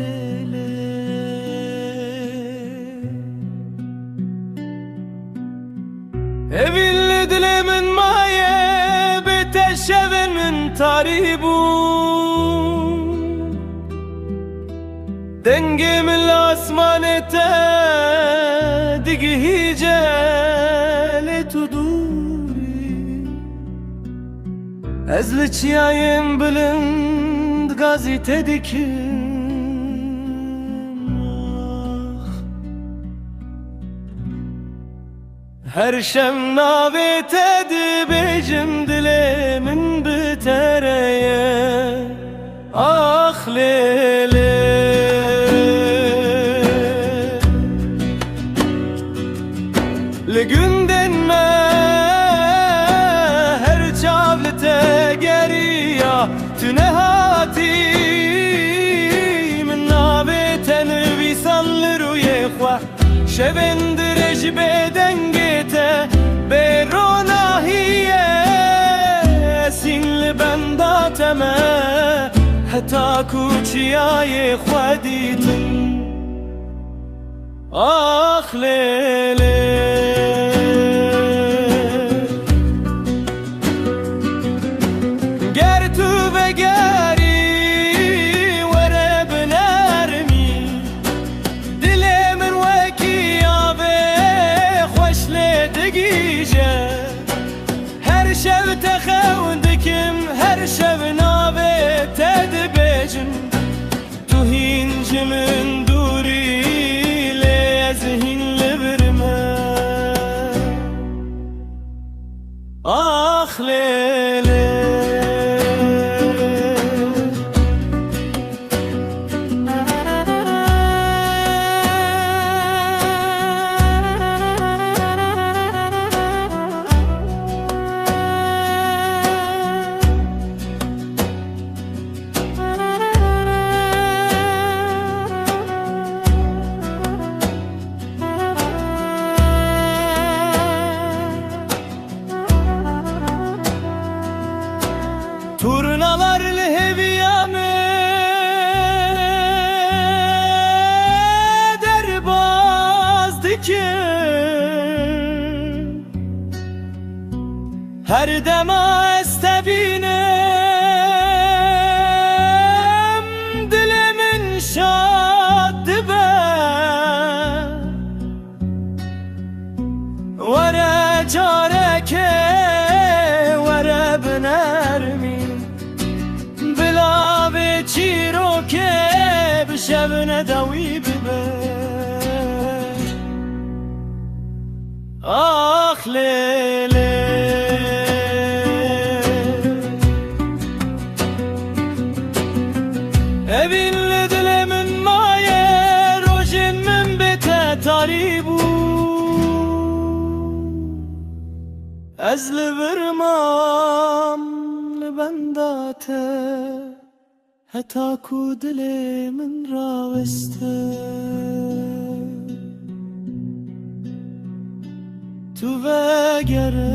ليلي ابي اللي من مايه بتشبن من تاريبو دنقي من الاسمان تدقي هيجالي تدوري ازلك يايم بلند غازي تدكن هر شم ناوي تدبي جمدلي من بتريه آخ ليلي لگندن ما هر چابلته گریا تنهاتی من نابه تنویسان لروی خواه شبندرج بدنگته بروناهیه سین لبنداتمه حتا کوچیای خودیتن آخ لیلی گر تو بگری وره بنرمی دل من وکی آبه خوش لیدگیجه هر شب تخوندکم هر شب نابه تدبیجم تو هینج من دوری لیزهین لبرمه آخ لیلی Turnalar leheviyame derbaz dikin her dema estebinem dilimin şad dibe vere careke vere bnermi چیرو که بشب نداوی ببه آخ لیلی evin دل من مایه روشن من بته تاریبو از لبرمام لبنداته حتا کو دل من راوسته تو وگره